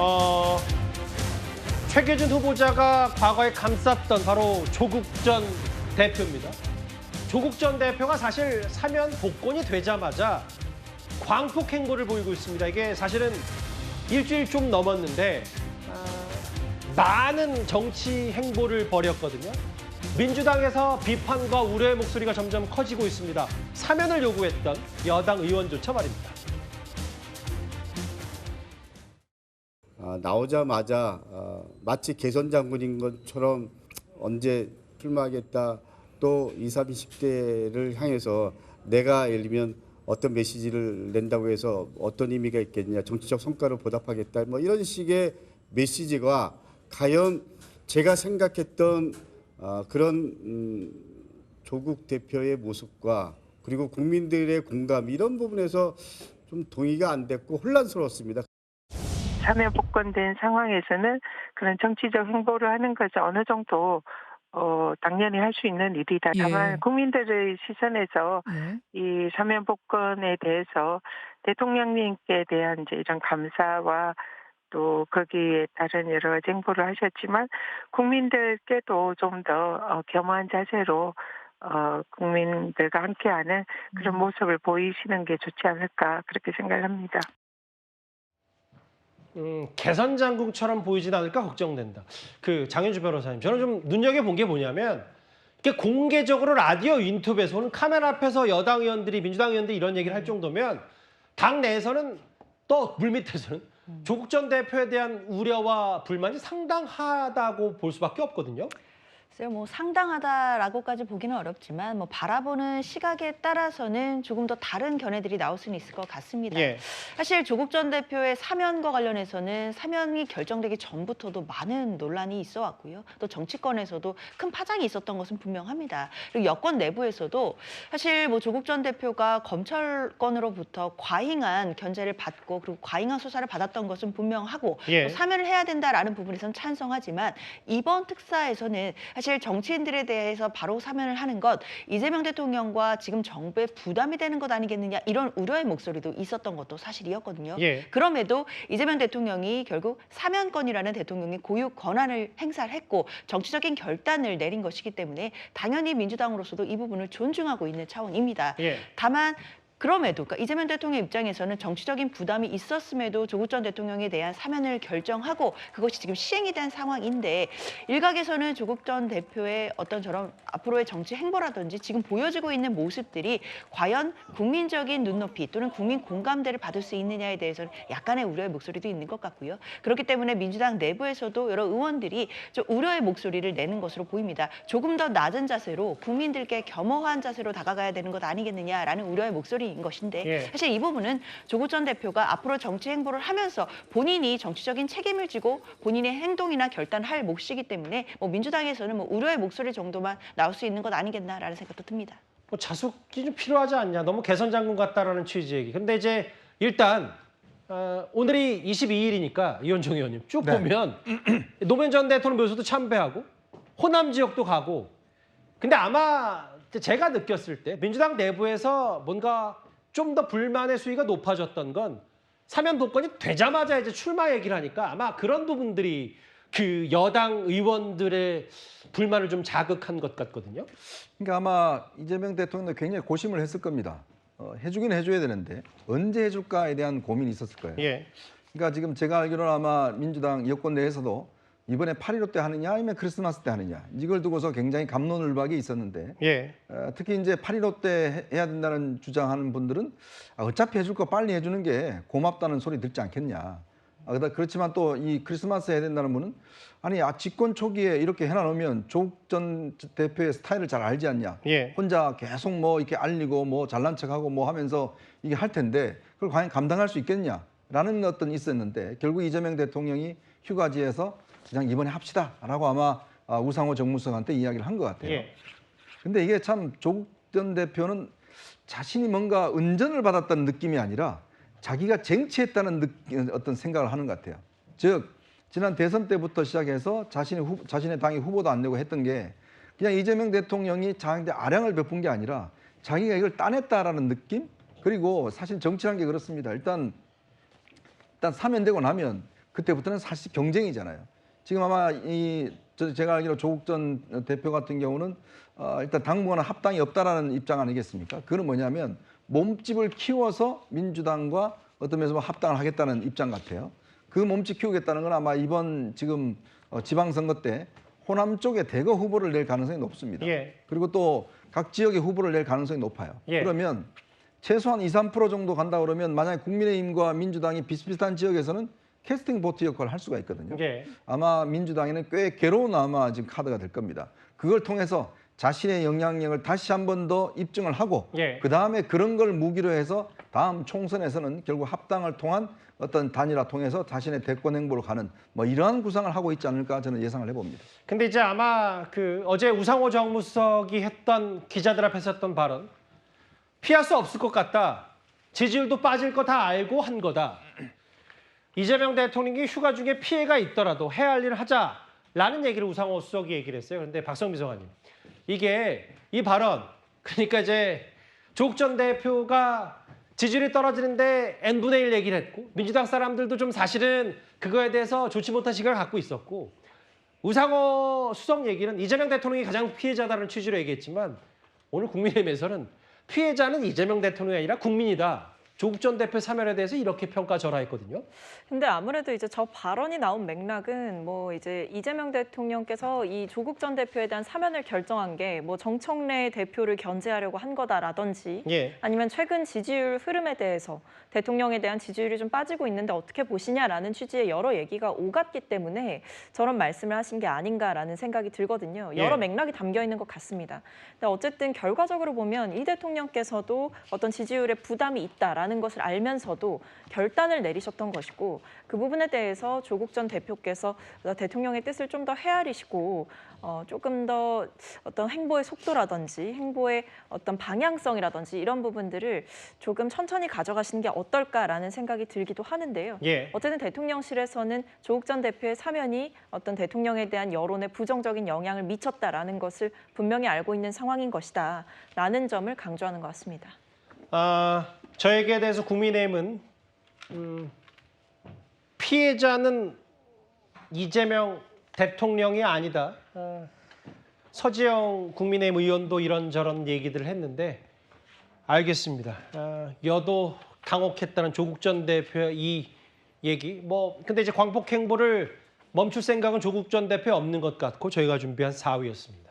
어, 최계준 후보자가 과거에 감쌌던 바로 조국 전 대표입니다. 조국 전 대표가 사실 사면 복권이 되자마자 광폭 행보를 보이고 있습니다. 이게 사실은 일주일 좀 넘었는데 많은 정치 행보를 벌였거든요. 민주당에서 비판과 우려의 목소리가 점점 커지고 있습니다. 사면을 요구했던 여당 의원조차 말입니다. 나오자마자 마치 개선 장군인 것처럼 언제 출마하겠다, 또 20, 30대를 향해서 내가 예를 들면 어떤 메시지를 낸다고 해서 어떤 의미가 있겠냐, 정치적 성과로 보답하겠다, 뭐 이런 식의 메시지가 과연 제가 생각했던 그런 조국 대표의 모습과 그리고 국민들의 공감, 이런 부분에서 좀 동의가 안 됐고 혼란스러웠습니다. 사면 복권된 상황에서는 그런 정치적 행보를 하는 것은 어느 정도 당연히 할 수 있는 일이다. 다만 국민들의 시선에서 이 사면 복권에 대해서 대통령님께 대한 이제 이런 감사와 또 거기에 따른 여러 가지 행보를 하셨지만 국민들께도 좀 더 겸허한 자세로 국민들과 함께하는 그런 모습을 보이시는 게 좋지 않을까, 그렇게 생각을 합니다. 개선 장군처럼 보이진 않을까 걱정된다. 장윤주 변호사님, 저는 좀 눈여겨본 게 뭐냐면 이게 공개적으로 라디오 인터뷰에서 오는 카메라 앞에서 여당 의원들이, 민주당 의원들이 이런 얘기를 할 정도면 당 내에서는 또 물밑에서는 조국 전 대표에 대한 우려와 불만이 상당하다고 볼 수밖에 없거든요. 글쎄요, 뭐 상당하다라고까지 보기는 어렵지만 뭐 바라보는 시각에 따라서는 조금 더 다른 견해들이 나올 수는 있을 것 같습니다. 예. 사실 조국 전 대표의 사면과 관련해서는 사면이 결정되기 전부터도 많은 논란이 있어 왔고요. 또 정치권에서도 큰 파장이 있었던 것은 분명합니다. 그리고 여권 내부에서도 사실 뭐 조국 전 대표가 검찰권으로부터 과잉한 견제를 받고 그리고 과잉한 수사를 받았던 것은 분명하고 예. 또 사면을 해야 된다라는 부분에서는 찬성하지만 이번 특사에서는 사실 정치인들에 대해서 바로 사면을 하는 것, 이재명 대통령과 지금 정부에 부담이 되는 것 아니겠느냐, 이런 우려의 목소리도 있었던 것도 사실이었거든요. 예. 그럼에도 이재명 대통령이 결국 사면권이라는 대통령의 고유 권한을 행사를 했고 정치적인 결단을 내린 것이기 때문에 당연히 민주당으로서도 이 부분을 존중하고 있는 차원입니다. 예. 다만 그럼에도 그러니까 이재명 대통령 입장에서는 정치적인 부담이 있었음에도 조국 전 대통령에 대한 사면을 결정하고 그것이 지금 시행이 된 상황인데 일각에서는 조국 전 대표의 어떤 저런 앞으로의 정치 행보라든지 지금 보여지고 있는 모습들이 과연 국민적인 눈높이 또는 국민 공감대를 받을 수 있느냐에 대해서는 약간의 우려의 목소리도 있는 것 같고요. 그렇기 때문에 민주당 내부에서도 여러 의원들이 좀 우려의 목소리를 내는 것으로 보입니다. 조금 더 낮은 자세로 국민들께 겸허한 자세로 다가가야 되는 것 아니겠느냐라는 우려의 목소리 인 것인데 예. 사실 이 부분은 조국 전 대표가 앞으로 정치 행보를 하면서 본인이 정치적인 책임을 지고 본인의 행동이나 결단을 할 몫이기 때문에 뭐 민주당에서는 뭐 우려의 목소리 정도만 나올 수 있는 것 아니겠나라는 생각도 듭니다. 뭐 자숙이 좀 필요하지 않냐, 너무 개선 장군 같다라는 취지의 얘기. 근데 이제 일단 오늘이 22일이니까 이현종 의원님 쭉 보면 노무현 전 대통령 묘소도 참배하고 호남 지역도 가고. 근데 아마 제가 느꼈을 때 민주당 내부에서 뭔가 좀 더 불만의 수위가 높아졌던 건 사면 복권이 되자마자 이제 출마 얘기를 하니까 아마 그런 부분들이 여당 의원들의 불만을 좀 자극한 것 같거든요. 그러니까 아마 이재명 대통령도 굉장히 고심을 했을 겁니다. 해주긴 해줘야 되는데 언제 해줄까에 대한 고민이 있었을 거예요. 예. 그러니까 지금 제가 알기로는 아마 민주당 여권 내에서도 이번에 8.15 때 하느냐 아니면 크리스마스 때 하느냐 이걸 두고서 굉장히 갑론을박이 있었는데 예. 특히 이제 8.15 때 해야 된다는 주장하는 분들은 어차피 해줄 거 빨리 해주는 게 고맙다는 소리 듣지 않겠냐. 그렇지만 또 이 크리스마스 해야 된다는 분은 아니 집권 초기에 이렇게 해놔놓으면 조국 전 대표의 스타일을 잘 알지 않냐. 예. 혼자 계속 뭐 이렇게 알리고 뭐 잘난 척하고 뭐 하면서 이게 할 텐데 그걸 과연 감당할 수 있겠냐라는 어떤 있었는데 결국 이재명 대통령이 휴가지에서 그냥 이번에 합시다라고 아마 우상호 정무수석한테 이야기를 한 것 같아요. 예. 근데 이게 참 조국 전 대표는 자신이 뭔가 은전을 받았다는 느낌이 아니라 자기가 쟁취했다는 어떤 생각을 하는 것 같아요. 즉 지난 대선 때부터 시작해서 자신의 당이 후보도 안 내고 했던 게 그냥 이재명 대통령이 자기한테 아량을 베푼 게 아니라 자기가 이걸 따냈다라는 느낌? 그리고 사실 정치라는 게 그렇습니다. 일단 사면되고 나면 그때부터는 사실 경쟁이잖아요. 지금 아마 제가 알기로 조국 전 대표 같은 경우는 일단 당분간은 합당이 없다라는 입장 아니겠습니까? 그건 뭐냐면 몸집을 키워서 민주당과 어떤 면에서 합당을 하겠다는 입장 같아요. 그 몸집 키우겠다는 건 아마 이번 지금 지방선거 때 호남 쪽에 대거 후보를 낼 가능성이 높습니다. 예. 그리고 또 각 지역의 후보를 낼 가능성이 높아요. 예. 그러면 최소한 2, 3% 정도 간다 그러면 만약에 국민의힘과 민주당이 비슷비슷한 지역에서는 캐스팅 보트 역할을 할 수가 있거든요. 예. 아마 민주당에는 꽤 괴로운 아마 지금 카드가 될 겁니다. 그걸 통해서 자신의 영향력을 다시 한 번 더 입증을 하고 예. 그다음에 그런 걸 무기로 해서 다음 총선에서는 결국 합당을 통한 어떤 단일화 통해서 자신의 대권 행보로 가는 뭐 이러한 구상을 하고 있지 않을까 저는 예상을 해봅니다. 근데 이제 아마 그 어제 우상호 정무수석이 했던 기자들 앞에서 했던 발언, 피할 수 없을 것 같다. 지지율도 빠질 거 다 알고 한 거다. 이재명 대통령이 휴가 중에 피해가 있더라도 해야 할 일을 하자라는 얘기를 우상호 수석이 얘기를 했어요. 그런데 박성미 비서관님, 이게 이 발언, 그러니까 이제 조국 전 대표가 지지율이 떨어지는데 n분의 1 얘기를 했고 민주당 사람들도 좀 사실은 그거에 대해서 좋지 못한 시각을 갖고 있었고 우상호 수석 얘기는 이재명 대통령이 가장 피해자다는 취지로 얘기했지만 오늘 국민의힘에서는 피해자는 이재명 대통령이 아니라 국민이다. 조국 전 대표 사면에 대해서 이렇게 평가절하했거든요. 근데 아무래도 이제 저 발언이 나온 맥락은 뭐 이제 이재명 대통령께서 이 조국 전 대표에 대한 사면을 결정한 게 뭐 정청래 대표를 견제하려고 한 거다라든지 예. 아니면 최근 지지율 흐름에 대해서 대통령에 대한 지지율이 좀 빠지고 있는데 어떻게 보시냐라는 취지의 여러 얘기가 오갔기 때문에 저런 말씀을 하신 게 아닌가라는 생각이 들거든요. 여러 예. 맥락이 담겨 있는 것 같습니다. 근데 어쨌든 결과적으로 보면 이 대통령께서도 어떤 지지율에 부담이 있다라는 것을 알면서도 결단을 내리셨던 것이고 그 부분에 대해서 조국 전 대표께서 대통령의 뜻을 좀 더 헤아리시고 조금 더 어떤 행보의 속도라든지 행보의 어떤 방향성이라든지 이런 부분들을 조금 천천히 가져가시는 게 어떨까라는 생각이 들기도 하는데요. 예. 어쨌든 대통령실에서는 조국 전 대표의 사면이 어떤 대통령에 대한 여론에 부정적인 영향을 미쳤다라는 것을 분명히 알고 있는 상황인 것이다라는 점을 강조하는 것 같습니다. 저에게 대해서 국민의힘은 피해자는 이재명 대통령이 아니다. 서지영 국민의힘 의원도 이런저런 얘기들을 했는데 알겠습니다. 여도 당혹했다는 조국 전 대표의 이 얘기. 근데 이제 광폭 행보를 멈출 생각은 조국 전 대표 없는 것 같고 저희가 준비한 4위였습니다.